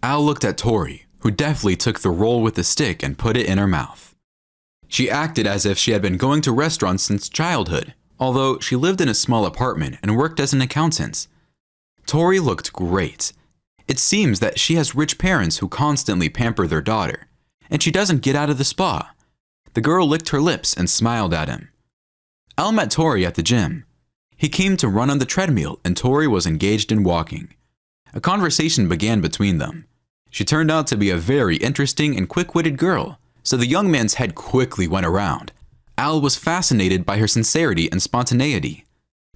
Al looked at Tori, who deftly took the roll with the stick and put it in her mouth. She acted as if she had been going to restaurants since childhood, although she lived in a small apartment and worked as an accountant. Tori looked great. It seems that she has rich parents who constantly pamper their daughter, and she doesn't get out of the spa. The girl licked her lips and smiled at him. Al met Tori at the gym. He came to run on the treadmill and Tori was engaged in walking. A conversation began between them. She turned out to be a very interesting and quick-witted girl, so the young man's head quickly went around. Al was fascinated by her sincerity and spontaneity.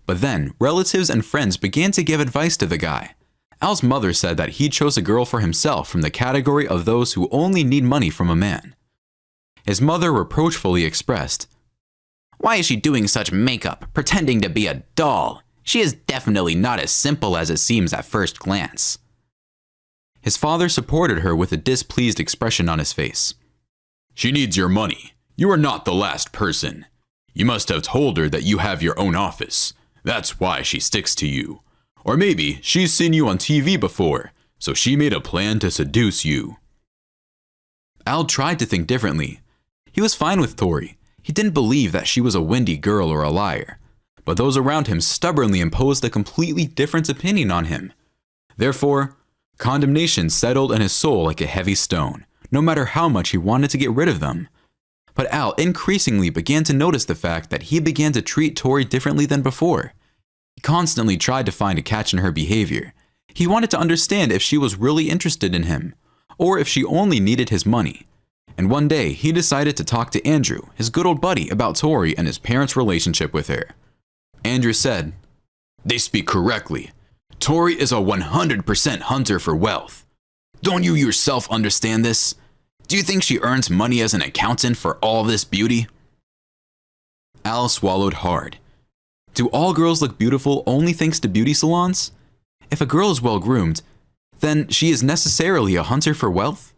But then, relatives and friends began to give advice to the guy. Al's mother said that he chose a girl for himself from the category of those who only need money from a man. His mother reproachfully expressed, "Why is she doing such makeup, pretending to be a doll? She is definitely not as simple as it seems at first glance." His father supported her with a displeased expression on his face. "She needs your money. You are not the last person. You must have told her that you have your own office. That's why she sticks to you. Or maybe she's seen you on TV before, so she made a plan to seduce you." Al tried to think differently. He was fine with Tori. He didn't believe that she was a windy girl or a liar. But those around him stubbornly imposed a completely different opinion on him. Therefore, condemnation settled in his soul like a heavy stone, no matter how much he wanted to get rid of them. But Al increasingly began to notice the fact that he began to treat Tori differently than before. He constantly tried to find a catch in her behavior. He wanted to understand if she was really interested in him, or if she only needed his money. And one day, he decided to talk to Andrew, his good old buddy, about Tori and his parents' relationship with her. Andrew said, "They speak correctly. Tori is a 100% hunter for wealth. Don't you yourself understand this? Do you think she earns money as an accountant for all this beauty?" Al swallowed hard. Do all girls look beautiful only thanks to beauty salons? If a girl is well groomed, then she is necessarily a hunter for wealth?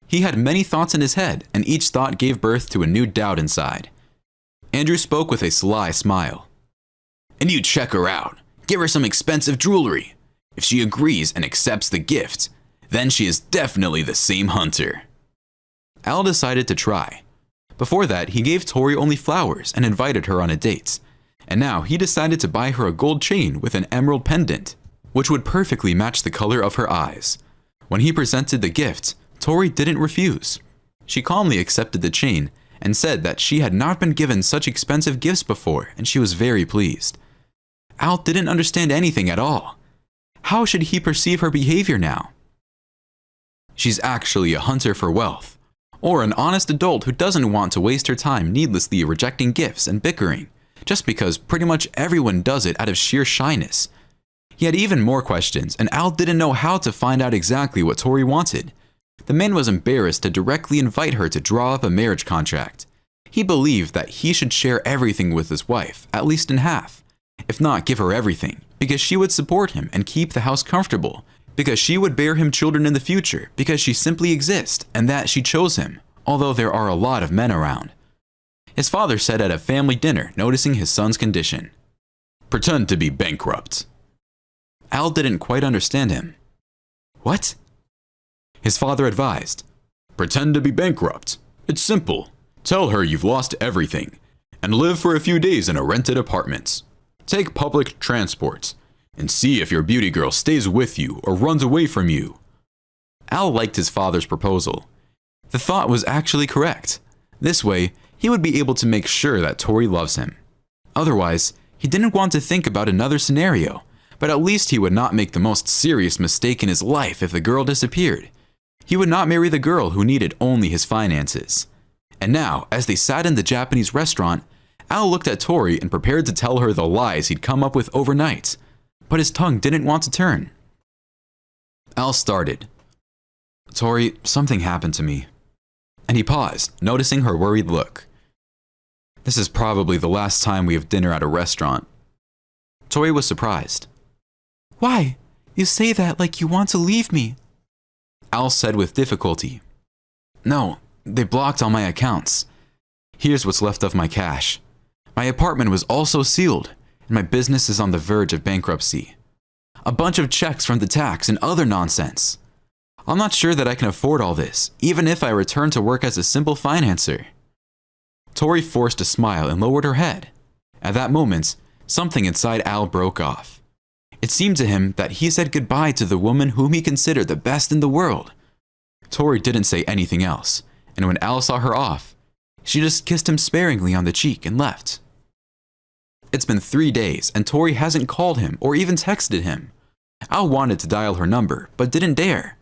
He had many thoughts in his head, and each thought gave birth to a new doubt inside. Andrew spoke with a sly smile. "And you check her out. Give her some expensive jewelry. If she agrees and accepts the gift, then she is definitely the same hunter." Al decided to try. Before that, he gave Tori only flowers and invited her on a date. And now he decided to buy her a gold chain with an emerald pendant, which would perfectly match the color of her eyes. When he presented the gift, Tori didn't refuse. She calmly accepted the chain and said that she had not been given such expensive gifts before, and she was very pleased. Al didn't understand anything at all. How should he perceive her behavior now? She's actually a hunter for wealth, or an honest adult who doesn't want to waste her time needlessly rejecting gifts and bickering, just because pretty much everyone does it out of sheer shyness. He had even more questions, and Al didn't know how to find out exactly what Tori wanted. The man was embarrassed to directly invite her to draw up a marriage contract. He believed that he should share everything with his wife, at least in half, if not give her everything, because she would support him and keep the house comfortable, because she would bear him children in the future, because she simply exists, and that she chose him, although there are a lot of men around. His father said at a family dinner, noticing his son's condition, "Pretend to be bankrupt." Al didn't quite understand him. "What?" His father advised, "Pretend to be bankrupt. It's simple. Tell her you've lost everything, and live for a few days in a rented apartment. Take public transport, and see if your beauty girl stays with you or runs away from you." Al liked his father's proposal. The thought was actually correct. This way, he would be able to make sure that Tori loves him. Otherwise, he didn't want to think about another scenario, but at least he would not make the most serious mistake in his life if the girl disappeared. He would not marry the girl who needed only his finances. And now, as they sat in the Japanese restaurant, Al looked at Tori and prepared to tell her the lies he'd come up with overnight, but his tongue didn't want to turn. Al started. "Tori, something happened to me." And he paused, noticing her worried look. "This is probably the last time we have dinner at a restaurant." Tori was surprised. "Why? You say that like you want to leave me." Al said with difficulty. "No, they blocked all my accounts. Here's what's left of my cash. My apartment was also sealed, and my business is on the verge of bankruptcy. A bunch of checks from the tax and other nonsense. I'm not sure that I can afford all this, even if I return to work as a simple financer. Tori forced a smile and lowered her head. At that moment, something inside Al broke off. It seemed to him that he said goodbye to the woman whom he considered the best in the world. Tori didn't say anything else, and when Al saw her off, she just kissed him sparingly on the cheek and left. It's been 3 days, and Tori hasn't called him or even texted him. Al wanted to dial her number, but didn't dare.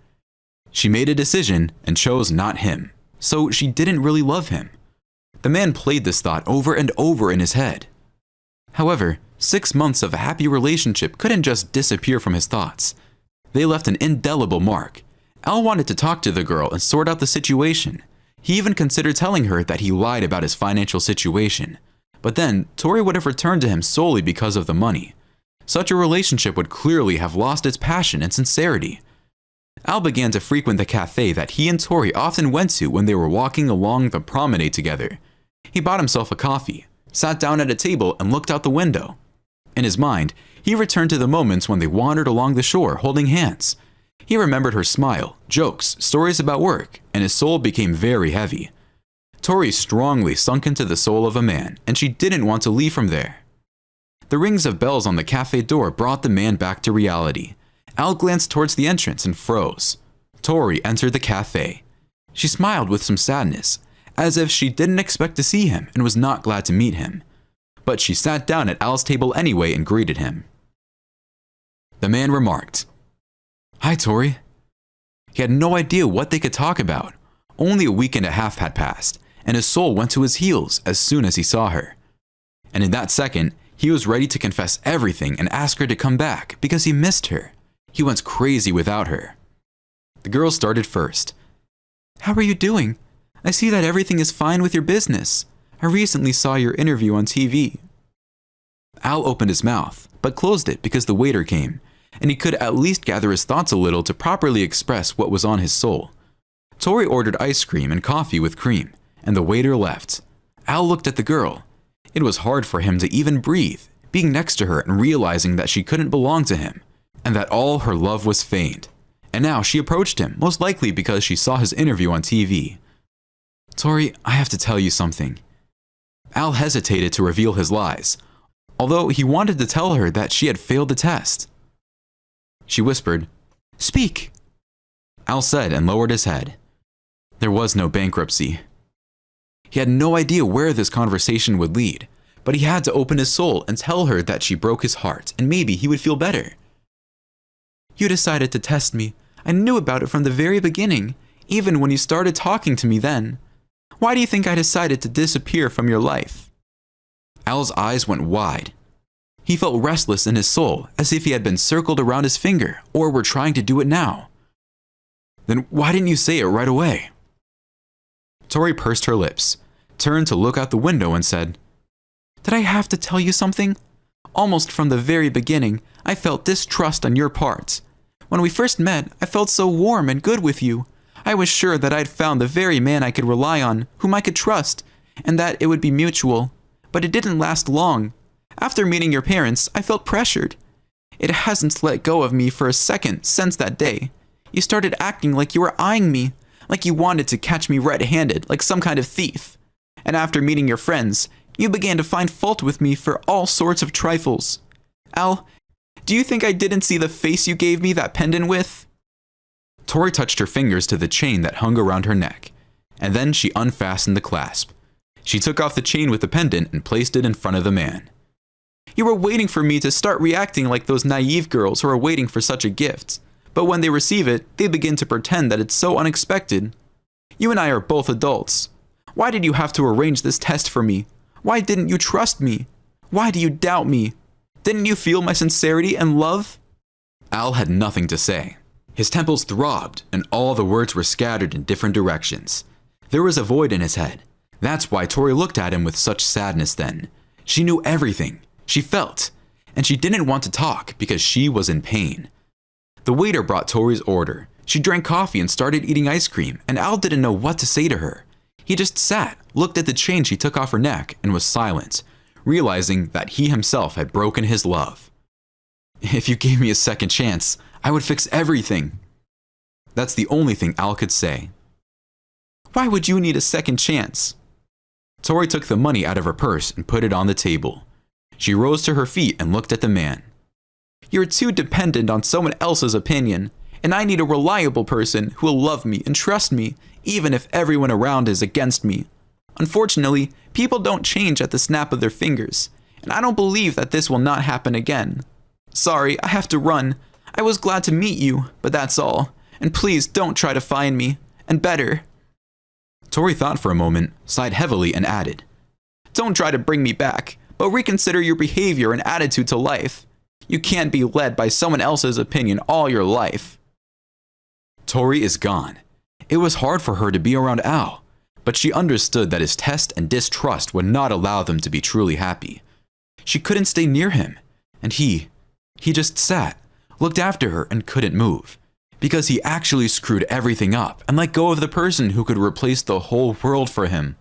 She made a decision and chose not him, so she didn't really love him. The man played this thought over and over in his head. However, 6 months of a happy relationship couldn't just disappear from his thoughts. They left an indelible mark. Al wanted to talk to the girl and sort out the situation. He even considered telling her that he lied about his financial situation. But then, Tori would have returned to him solely because of the money. Such a relationship would clearly have lost its passion and sincerity. Al began to frequent the cafe that he and Tori often went to when they were walking along the promenade together. He bought himself a coffee, sat down at a table, and looked out the window. In his mind, he returned to the moments when they wandered along the shore holding hands. He remembered her smile, jokes, stories about work, and his soul became very heavy. Tori strongly sunk into the soul of a man, and she didn't want to leave from there. The rings of bells on the cafe door brought the man back to reality. Al glanced towards the entrance and froze. Tori entered the cafe. She smiled with some sadness, as if she didn't expect to see him and was not glad to meet him. But she sat down at Al's table anyway and greeted him. The man remarked, "Hi, Tori." He had no idea what they could talk about. Only a week and a half had passed, and his soul went to his heels as soon as he saw her. And in that second, he was ready to confess everything and ask her to come back because he missed her. He went crazy without her. The girl started first. "How are you doing? I see that everything is fine with your business. I recently saw your interview on TV." Al opened his mouth, but closed it because the waiter came, and he could at least gather his thoughts a little to properly express what was on his soul. Tori ordered ice cream and coffee with cream, and the waiter left. Al looked at the girl. It was hard for him to even breathe, being next to her and realizing that she couldn't belong to him, and that all her love was feigned. And now she approached him, most likely because she saw his interview on TV. "Tori, I have to tell you something." Al hesitated to reveal his lies, although he wanted to tell her that she had failed the test. She whispered, "Speak." Al said and lowered his head. There was no bankruptcy. He had no idea where this conversation would lead, but he had to open his soul and tell her that she broke his heart and maybe he would feel better. "You decided to test me. I knew about it from the very beginning, even when you started talking to me then. Why do you think I decided to disappear from your life?" Al's eyes went wide. He felt restless in his soul, as if he had been circled around his finger or were trying to do it now. "Then why didn't you say it right away?" Tori pursed her lips, turned to look out the window and said, "Did I have to tell you something? Almost from the very beginning, I felt distrust on your part. When we first met, I felt so warm and good with you. I was sure that I'd found the very man I could rely on, whom I could trust, and that it would be mutual. But it didn't last long. After meeting your parents, I felt pressured. It hasn't let go of me for a second since that day. You started acting like you were eyeing me, like you wanted to catch me red-handed, like some kind of thief. And after meeting your friends, you began to find fault with me for all sorts of trifles. Al, do you think I didn't see the face you gave me that pendant with?" Tori touched her fingers to the chain that hung around her neck, and then she unfastened the clasp. She took off the chain with the pendant and placed it in front of the man. "You were waiting for me to start reacting like those naive girls who are waiting for such a gift. But when they receive it, they begin to pretend that it's so unexpected. You and I are both adults. Why did you have to arrange this test for me? Why didn't you trust me? Why do you doubt me? Didn't you feel my sincerity and love?" Al had nothing to say. His temples throbbed, and all the words were scattered in different directions. There was a void in his head. That's why Tori looked at him with such sadness then. She knew everything. She felt. And she didn't want to talk because she was in pain. The waiter brought Tori's order. She drank coffee and started eating ice cream, and Al didn't know what to say to her. He just sat, looked at the chain she took off her neck, and was silent, realizing that he himself had broken his love. "If you gave me a second chance, I would fix everything." That's the only thing Al could say. Why would you need a second chance? Tori took the money out of her purse and put it on the table. She rose to her feet and looked at the man. You're too dependent on someone else's opinion, and I need a reliable person who will love me and trust me, even if everyone around is against me. Unfortunately, people don't change at the snap of their fingers, and I don't believe that this will not happen again. Sorry, I have to run. I was glad to meet you, but that's all. And please don't try to find me. And better. Tori thought for a moment, sighed heavily, and added, Don't try to bring me back, but reconsider your behavior and attitude to life. You can't be led by someone else's opinion all your life. Tori is gone. It was hard for her to be around Al, but she understood that his test and distrust would not allow them to be truly happy. She couldn't stay near him, and he just sat, looked after her, and couldn't move, because he actually screwed everything up and let go of the person who could replace the whole world for him.